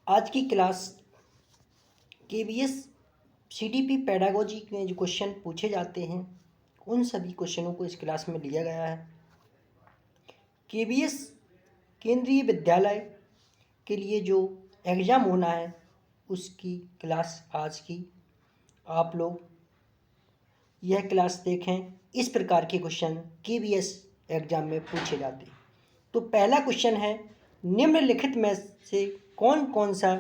आज की class KVS CDP pedagogy में जो क्वेश्चन पूछे जाते हैं उन सभी क्वेश्चनों को इस क्लास में लिया गया है। केवीएस केंद्रीय विद्यालय के लिए जो एग्ज़ाम होना है उसकी क्लास आज की आप लोग यह क्लास देखें। इस प्रकार के क्वेश्चन केवीएस एग्ज़ाम में पूछे जाते हैं। तो पहला क्वेश्चन है, निम्नलिखित में से कौन सा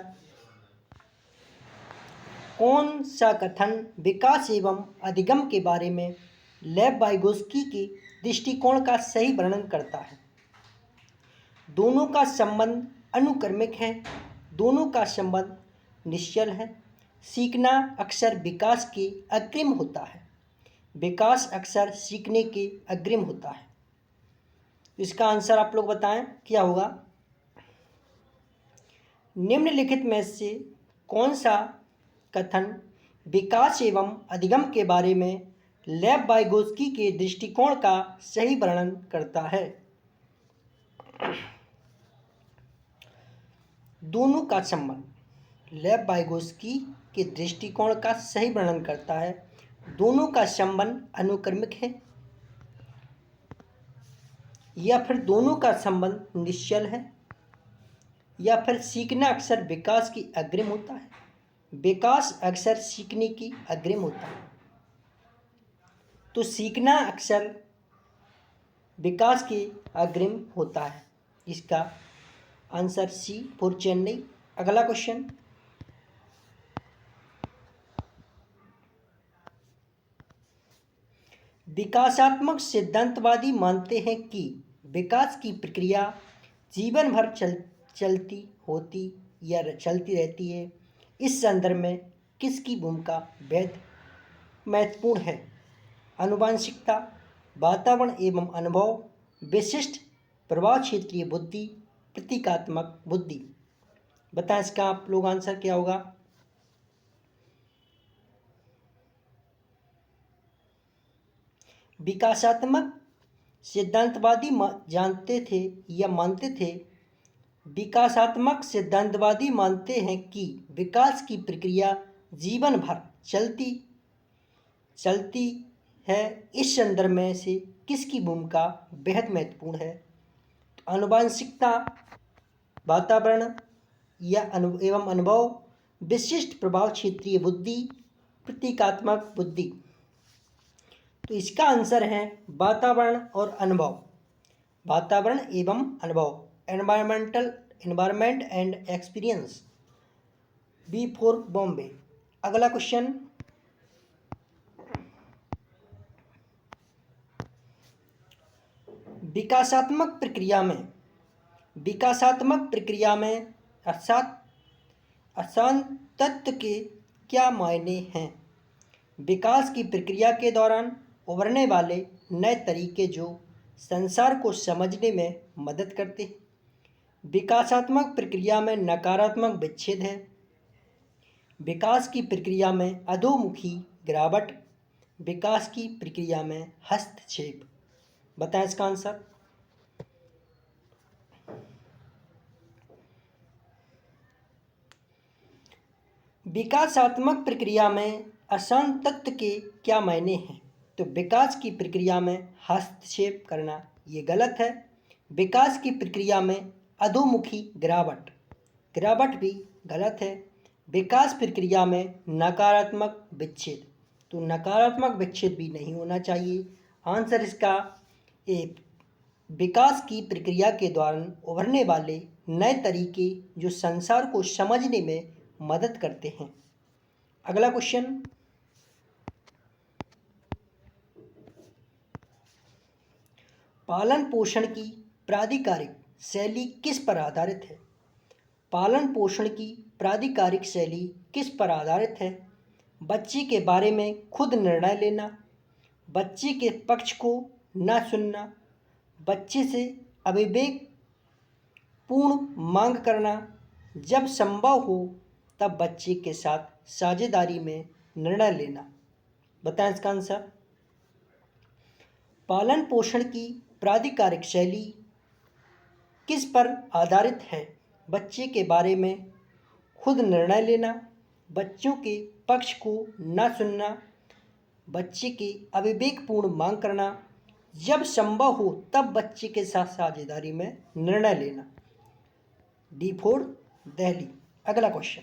कथन विकास एवं अधिगम के बारे में लेव वाइगोत्स्की के दृष्टिकोण का सही वर्णन करता है? दोनों का संबंध अनुक्रमिक है, दोनों का संबंध निश्चल है, सीखना अक्सर विकास के अग्रिम होता है, विकास अक्सर सीखने के अग्रिम होता है। इसका आंसर आप लोग बताएं क्या होगा। निम्नलिखित में से कौन सा कथन विकास एवं अधिगम के बारे में लेव वाइगोत्स्की के दृष्टिकोण का सही वर्णन करता है? दोनों का संबंध लेव वाइगोत्स्की के दृष्टिकोण का सही वर्णन करता है। दोनों का संबंध अनुक्रमिक है या फिर दोनों का संबंध निश्चल है या फिर सीखना अक्सर विकास की अग्रिम होता है, विकास अक्सर सीखने की अग्रिम होता है। तो सीखना अक्सर विकास के अग्रिम होता है। इसका आंसर सी फॉर चेन्नई। अगला क्वेश्चन, विकासात्मक सिद्धांतवादी मानते हैं कि विकास की प्रक्रिया जीवन भर चलती रहती है। इस संदर्भ में किसकी भूमिका महत्वपूर्ण है? आनुवंशिकता, वातावरण एवं अनुभव, विशिष्ट प्रभाव क्षेत्रीय बुद्धि, प्रतीकात्मक बुद्धि। बताएं इसका आप लोग आंसर क्या होगा। विकासात्मक सिद्धांतवादी विकासात्मक सिद्धांतवादी मानते हैं कि विकास की प्रक्रिया जीवन भर चलती है। इस संदर्भ में से किसकी भूमिका बेहद महत्वपूर्ण है? आनुवंशिकता, वातावरण एवं अनुभव, विशिष्ट प्रभाव क्षेत्रीय बुद्धि, प्रतीकात्मक बुद्धि। तो इसका आंसर है वातावरण और अनुभव, वातावरण एवं अनुभव, environment and experience, B for Bombay. अगला क्वेश्चन, विकासात्मक प्रक्रिया में अशांतत्व के क्या मायने हैं? विकास की प्रक्रिया के दौरान उभरने वाले नए तरीके जो संसार को समझने में मदद करते हैं। विकासात्मक प्रक्रिया में नकारात्मक विच्छेद है। विकास की प्रक्रिया में अधोमुखी गिरावट, विकास की प्रक्रिया में हस्तक्षेप। बताएं इसका आंसर। विकासात्मक प्रक्रिया में अशांतत्व के क्या मायने हैं? तो विकास की प्रक्रिया में हस्तक्षेप करना ये गलत है। विकास की प्रक्रिया में अधोमुखी गिरावट भी गलत है। विकास प्रक्रिया में नकारात्मक विच्छेद, तो नकारात्मक विच्छेद भी नहीं होना चाहिए। आंसर इसका ए, विकास की प्रक्रिया के दौरान उभरने वाले नए तरीके जो संसार को समझने में मदद करते हैं। अगला क्वेश्चन, पालन पोषण की प्राधिकारिक शैली किस पर आधारित है? पालन पोषण की प्राधिकारिक शैली किस पर आधारित है? बच्चे के बारे में खुद निर्णय लेना, बच्चे के पक्ष को न सुनना, बच्चे से अविवेक पूर्ण मांग करना, जब संभव हो तब बच्चे के साथ साझेदारी में निर्णय लेना। बताएं इसका आंसर। पालन पोषण की प्राधिकारिक शैली किस पर आधारित है? बच्चे के बारे में खुद निर्णय लेना, बच्चों के पक्ष को न सुनना, बच्चे की अविवेकपूर्ण मांग करना, जब संभव हो तब बच्चे के साथ साझेदारी में निर्णय लेना। D4 दिल्ली। अगला क्वेश्चन,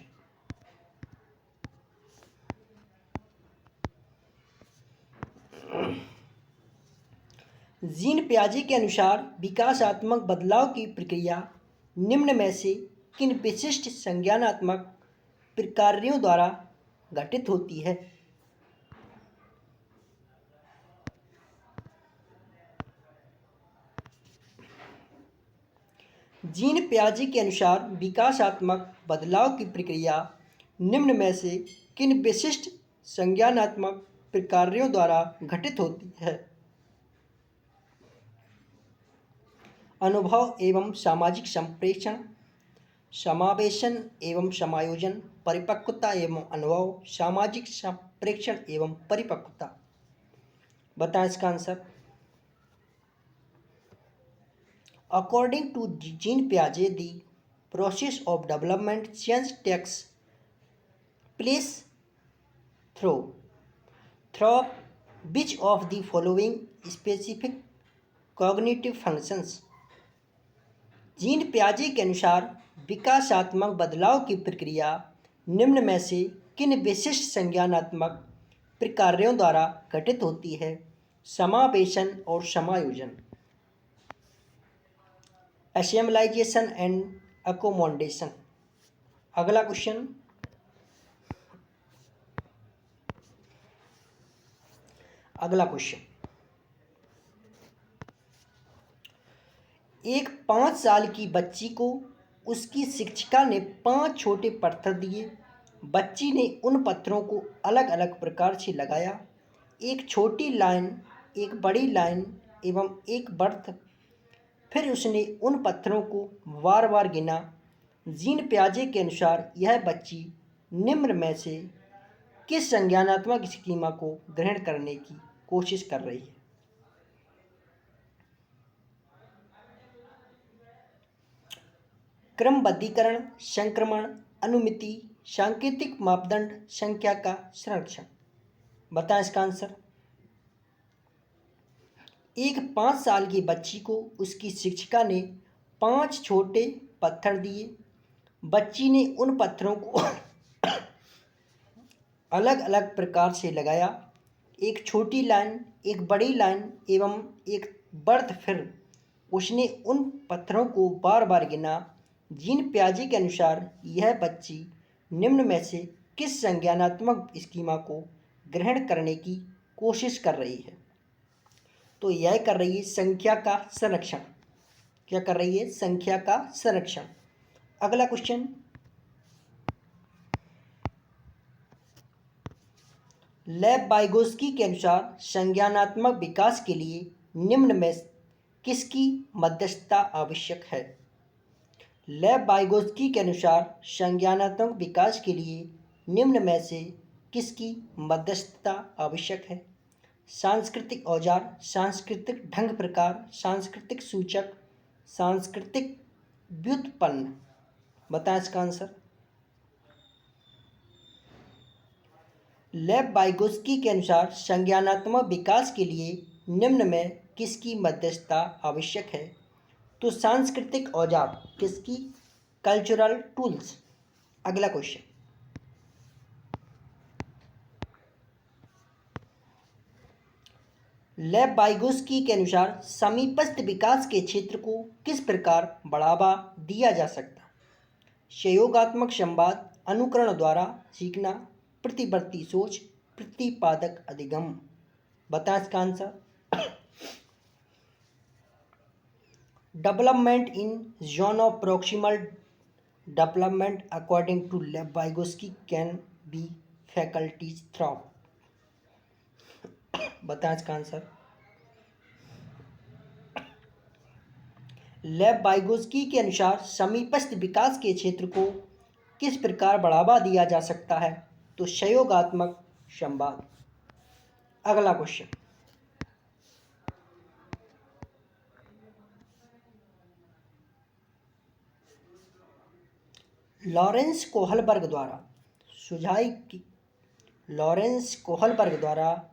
जीन पियाजे के अनुसार विकासात्मक बदलाव की प्रक्रिया निम्न में से किन विशिष्ट संज्ञानात्मक प्रक्रियाओं द्वारा घटित होती है? जीन पियाजे के अनुसार विकासात्मक बदलाव की प्रक्रिया निम्न में से किन विशिष्ट संज्ञानात्मक प्रक्रियाओं द्वारा घटित होती है? अनुभव एवं सामाजिक संप्रेषण, समावेशन एवं समायोजन, परिपक्वता एवं अनुभव, सामाजिक संप्रेषण एवं परिपक्वता। बताएं इसका आंसर। अकॉर्डिंग टू जीन पियाजे, the process of development change takes place through which of the following specific cognitive functions? Jean पियाजे के अनुसार विकासात्मक बदलाव की प्रक्रिया निम्न में से किन विशिष्ट संज्ञानात्मक प्रक्रियाओं द्वारा घटित होती है? समावेशन और समायोजन, असेम्बलाइजेशन एंड अकोमोडेशन। अगला क्वेश्चन, एक 5 साल की बच्ची को उसकी शिक्षिका ने 5 छोटे पत्थर दिए। बच्ची ने उन पत्थरों को अलग अलग प्रकार से लगाया, एक छोटी लाइन, एक बड़ी लाइन एवं एक वृत्त। फिर उसने उन पत्थरों को बार बार गिना। जीन पियाजे के अनुसार यह बच्ची निम्न में से किस संज्ञानात्मक स्कीमा को ग्रहण करने की कोशिश कर रही है? क्रमबद्धीकरण, संक्रमण, अनुमिति, सांकेतिक मापदंड, संख्या का संरक्षण। बताएं इसका आंसर। एक 5 साल की बच्ची को उसकी शिक्षिका ने 5 छोटे पत्थर दिए। बच्ची ने उन पत्थरों को अलग अलग प्रकार से लगाया, एक छोटी लाइन, एक बड़ी लाइन एवं एक वृत्त। फिर उसने उन पत्थरों को बार बार गिना। जीन पियाजे के अनुसार यह बच्ची निम्न में से किस संज्ञानात्मक स्कीमा को ग्रहण करने की कोशिश कर रही है? तो यह कर रही है संख्या का संरक्षण। क्या कर रही है? संख्या का संरक्षण। अगला क्वेश्चन, लेव वाइगोत्स्की के अनुसार संज्ञानात्मक विकास के लिए निम्न में किसकी मध्यस्थता आवश्यक है? लेव वाइगोत्स्की के अनुसार संज्ञानात्मक विकास के लिए निम्न में से किसकी मध्यस्थता आवश्यक है? सांस्कृतिक औजार, सांस्कृतिक ढंग प्रकार, सांस्कृतिक सूचक, सांस्कृतिक व्युत्पन्न। बताएं इसका आंसर। लेव वाइगोत्स्की के अनुसार संज्ञानात्मक विकास के लिए निम्न में किसकी मध्यस्थता आवश्यक है? तो सांस्कृतिक औजार, किसकी? Cultural tools. अगला क्वेश्चन, लेव वाइगोत्स्की के अनुसार समीपस्थ विकास के क्षेत्र को किस प्रकार बढ़ावा दिया जा सकता है? सहयोगात्मक संवाद, अनुकरण द्वारा सीखना, प्रतिवर्ती सोच, प्रतिपादक अधिगम। बताएं इसका answer. Development in zone of proximal development according to Lev Vygotsky can be faculties through. बताएं इसका आंसर। लेव वाइगोत्स्की के अनुसार समीपस्थ विकास के क्षेत्र को किस प्रकार बढ़ावा दिया जा सकता है? तो सहयोगात्मक संवाद। अगला क्वेश्चन, लॉरेंस कोहलबर्ग द्वारा सुझाई की लॉरेंस कोहलबर्ग द्वारा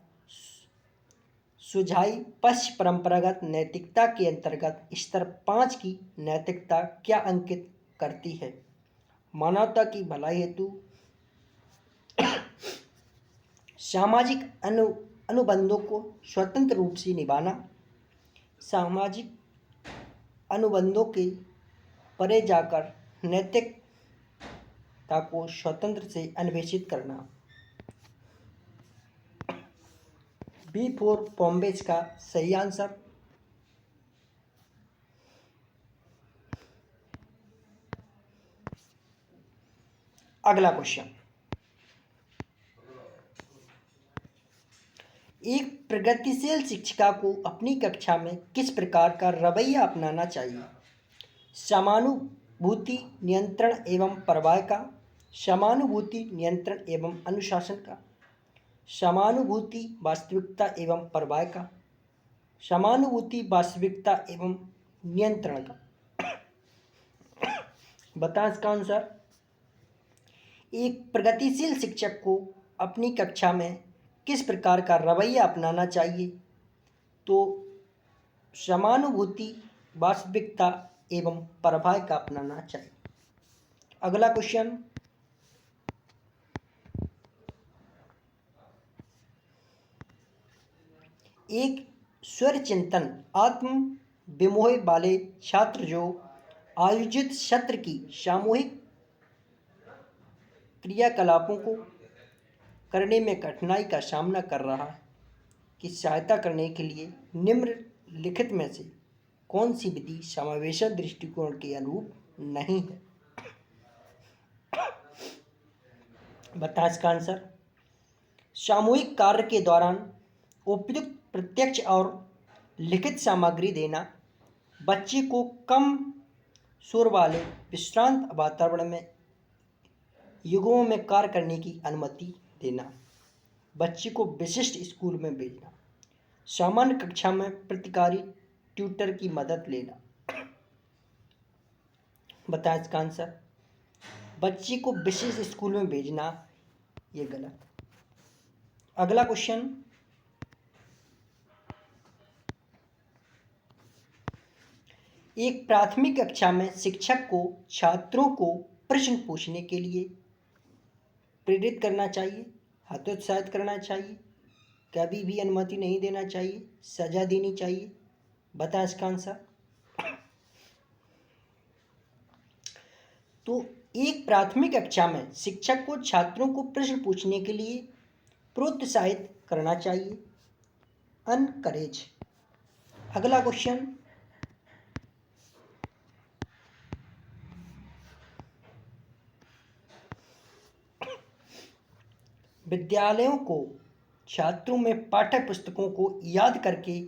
सुझाई पश्च परंपरागत नैतिकता के अंतर्गत स्तर 5 की नैतिकता क्या अंकित करती है? मानवता की भलाई हेतु सामाजिक अनुबंधों को स्वतंत्र रूप से निभाना, सामाजिक अनुबंधों के परे जाकर नैतिकता को स्वतंत्र से अन्वेषित करना। बी फोर पॉम्बेज का सही आंसर। अगला क्वेश्चन, एक प्रगतिशील शिक्षिका को अपनी कक्षा में किस प्रकार का रवैया अपनाना चाहिए? समानुभूति, नियंत्रण एवं परवाह का, समानुभूति, नियंत्रण एवं अनुशासन का, समानुभूति, वास्तविकता एवं परवाह का, समानुभूति, वास्तविकता एवं नियंत्रण का। बताएं इसका आंसर। एक प्रगतिशील शिक्षक को अपनी कक्षा में किस प्रकार का रवैया अपनाना चाहिए? तो समानुभूति, वास्तविकता एवं परवाह का अपनाना चाहिए। अगला क्वेश्चन, एक स्वर चिंतन आत्म विमोह वाले छात्र जो आयोजित सत्र की सामूहिक क्रियाकलापों को करने में कठिनाई का सामना कर रहा है की सहायता करने के लिए निम्नलिखित में से कौन सी विधि समावेशक दृष्टिकोण के अनुरूप नहीं है? बता इसका आंसर। सामूहिक कार्य के दौरान उपयुक्त प्रत्यक्ष और लिखित सामग्री देना, बच्चे को कम शोर वाले विश्रांत वातावरण में युगों में कार्य करने की अनुमति देना, बच्चे को विशिष्ट स्कूल में भेजना, सामान्य कक्षा में प्रतिकारी ट्यूटर की मदद लेना। बताएं इसका आंसर। बच्चे को विशिष्ट स्कूल में भेजना, ये गलत। अगला क्वेश्चन, एक प्राथमिक कक्षा में शिक्षक को छात्रों को प्रश्न पूछने के लिए प्रेरित करना चाहिए, हतोत्साहित करना चाहिए, कभी भी अनुमति नहीं देना चाहिए, सजा देनी चाहिए? बता इसका आंसर। तो एक प्राथमिक कक्षा में शिक्षक को छात्रों को प्रश्न पूछने के लिए प्रोत्साहित करना चाहिए, अनकरेज। अगला क्वेश्चन, विद्यालयों को छात्रों में पाठ्य पुस्तकों को याद करके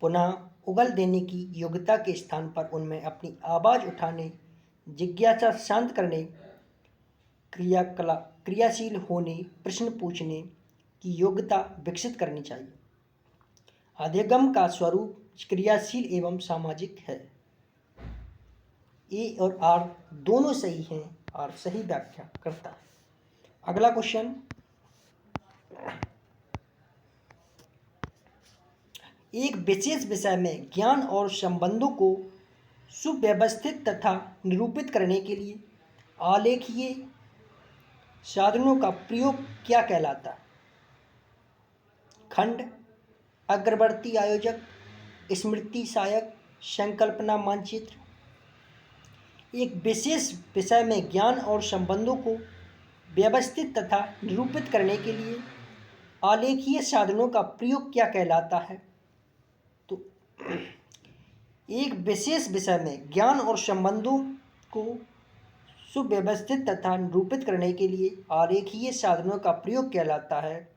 पुनः उगल देने की योग्यता के स्थान पर उनमें अपनी आवाज़ उठाने, जिज्ञासा शांत करने, क्रियाशील होने, प्रश्न पूछने की योग्यता विकसित करनी चाहिए। अधिगम का स्वरूप क्रियाशील एवं सामाजिक है। ए और आर दोनों सही हैं और सही व्याख्या करता है। अगला क्वेश्चन, एक विशेष विषय में ज्ञान और संबंधों को सुव्यवस्थित तथा निरूपित करने के लिए आलेखीय साधनों का प्रयोग क्या कहलाता है? खंड, अग्रवर्ती आयोजक, स्मृति सहायक, संकल्पना मानचित्र। एक विशेष विषय में ज्ञान और संबंधों को व्यवस्थित तथा निरूपित करने के लिए आलेखीय साधनों का प्रयोग क्या कहलाता है? तो एक विशेष विषय में ज्ञान और संबंधों को सुव्यवस्थित तथा निरूपित करने के लिए आलेखीय साधनों का प्रयोग कहलाता है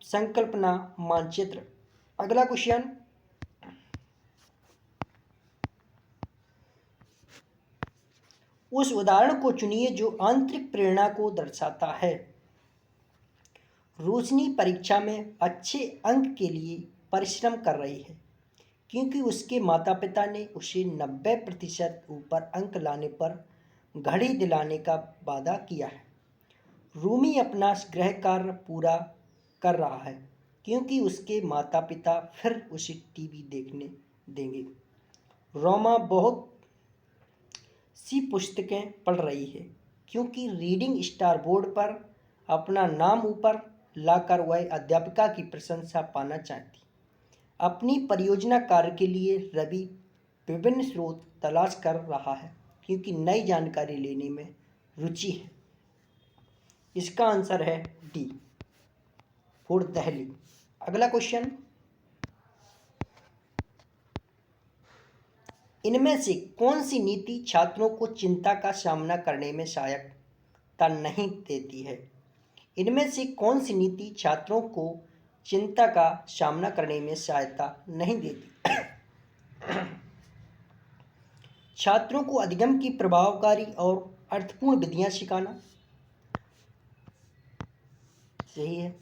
संकल्पना मानचित्र। अगला क्वेश्चन, उस उदाहरण को चुनिए जो आंतरिक प्रेरणा को दर्शाता है। रोशनी परीक्षा में अच्छे अंक के लिए परिश्रम कर रही है क्योंकि उसके माता पिता ने उसे 90% ऊपर अंक लाने पर घड़ी दिलाने का वादा किया है। रूमी अपना गृह कार्य पूरा कर रहा है क्योंकि उसके माता पिता फिर उसे टीवी देखने देंगे। रोमा बहुत सी पुस्तकें पढ़ रही है क्योंकि रीडिंग स्टार बोर्ड पर अपना नाम ऊपर लाकर वह अध्यापिका की प्रशंसा पाना चाहती। अपनी परियोजना कार्य के लिए रवि विभिन्न स्रोत तलाश कर रहा है क्योंकि नई जानकारी लेने में रुचि है। इसका आंसर है डी, फॉर दिल्ली। अगला क्वेश्चन, इनमें से कौन सी नीति छात्रों को चिंता का सामना करने में सहायता नहीं देती है? इनमें से कौन सी नीति छात्रों को चिंता का सामना करने में सहायता नहीं देती? छात्रों को अधिगम की प्रभावकारी और अर्थपूर्ण विधियां सिखाना। सही है।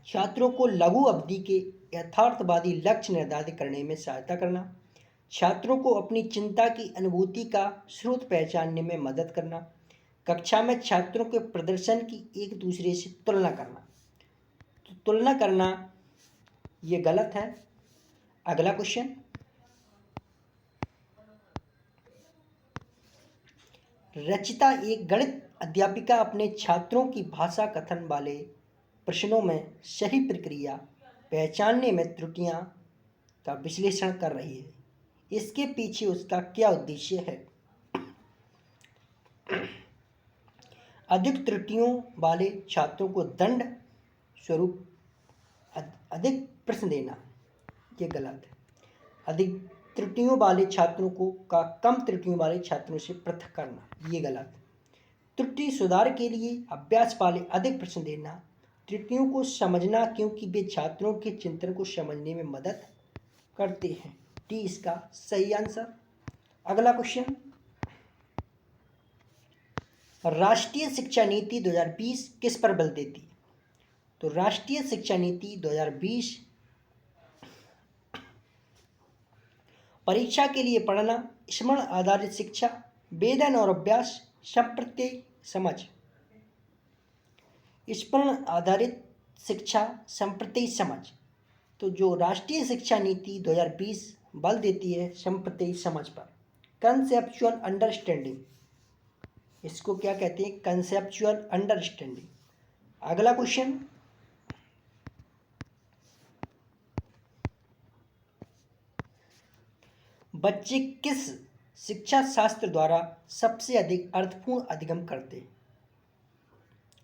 छात्रों को लघु अवधि के यथार्थवादी लक्ष्य निर्धारित करने में सहायता करना। छात्रों को अपनी चिंता की अनुभूति का स्रोत पहचानने में मदद करना। कक्षा में छात्रों के प्रदर्शन की एक दूसरे से तुलना करना। तो तुलना करना ये गलत है। अगला क्वेश्चन, रचिता एक गणित अध्यापिका अपने छात्रों की भाषा कथन वाले प्रश्नों में सही प्रक्रिया पहचानने में त्रुटियां का विश्लेषण कर रही है। इसके पीछे उसका क्या उद्देश्य है? अधिक त्रुटियों वाले छात्रों को दंड स्वरूप अधिक प्रश्न देना, ये गलत है। अधिक त्रुटियों वाले छात्रों को का कम त्रुटियों वाले छात्रों से पृथक करना, ये गलत है। त्रुटि सुधार के लिए अभ्यास वाले अधिक प्रश्न देना। त्रुटियों को समझना क्योंकि वे छात्रों के चिंतन को समझने में मदद करते हैं। डी इसका सही आंसर। अगला क्वेश्चन, राष्ट्रीय शिक्षा नीति 2020 किस पर बल देती है? तो राष्ट्रीय शिक्षा नीति 2020 परीक्षा के लिए पढ़ना, स्मरण आधारित शिक्षा, वेदन और अभ्यास, संप्रत्यय समझ। स्मरण आधारित शिक्षा, संप्रत्यय समझ। तो जो राष्ट्रीय शिक्षा नीति 2020 बल देती है संप्रत्यय समझ पर, कंसेप्चुअल अंडरस्टैंडिंग, इसको क्या कहते हैं? Conceptual understanding. अगला क्वेश्चन, बच्चे किस शिक्षा शास्त्र द्वारा सबसे अधिक अर्थपूर्ण अधिगम करते हैं?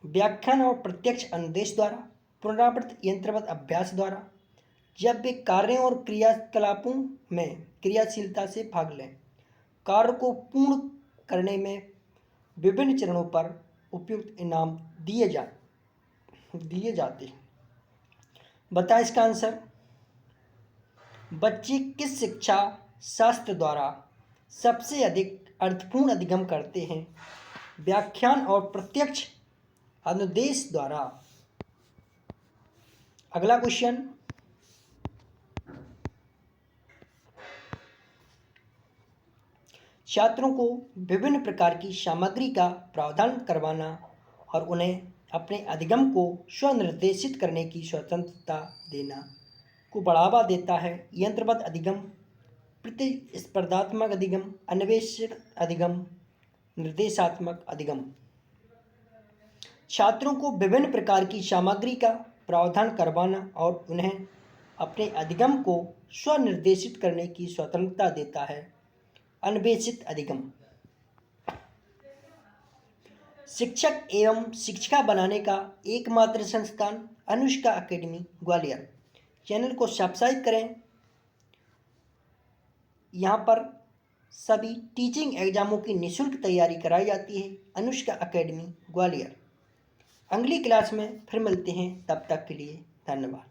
व्याख्यान और प्रत्यक्ष अनुदेश द्वारा, पुनरावृत्त यंत्रवत अभ्यास द्वारा, जब वे कार्यों और क्रियाकलापों में क्रियाशीलता से भाग लें, कार्य को पूर्ण करने में विभिन्न चरणों पर उपयुक्त इनाम दिए जाते हैं। बताएं इसका आंसर। बच्चे किस शिक्षा शास्त्र द्वारा सबसे अधिक अर्थपूर्ण अधिगम करते हैं? व्याख्यान और प्रत्यक्ष अनुदेश द्वारा। अगला क्वेश्चन, छात्रों को विभिन्न प्रकार की सामग्री का प्रावधान करवाना और उन्हें अपने अधिगम को स्वनिर्देशित करने की स्वतंत्रता देना को बढ़ावा देता है। यंत्रवत अधिगम, प्रतिस्पर्धात्मक अधिगम, अन्वेषण अधिगम, निर्देशात्मक अधिगम। छात्रों को विभिन्न प्रकार की सामग्री का प्रावधान करवाना और उन्हें अपने अधिगम को स्वनिर्देशित करने की स्वतंत्रता देता है। अन्वेषित अधिगम। शिक्षक एवं शिक्षिका बनाने का एकमात्र संस्थान अनुष्का एकेडमी ग्वालियर। चैनल को सब्सक्राइब करें। यहाँ पर सभी टीचिंग एग्जामों की निःशुल्क तैयारी कराई जाती है। अनुष्का एकेडमी ग्वालियर। अगली क्लास में फिर मिलते हैं, तब तक के लिए धन्यवाद।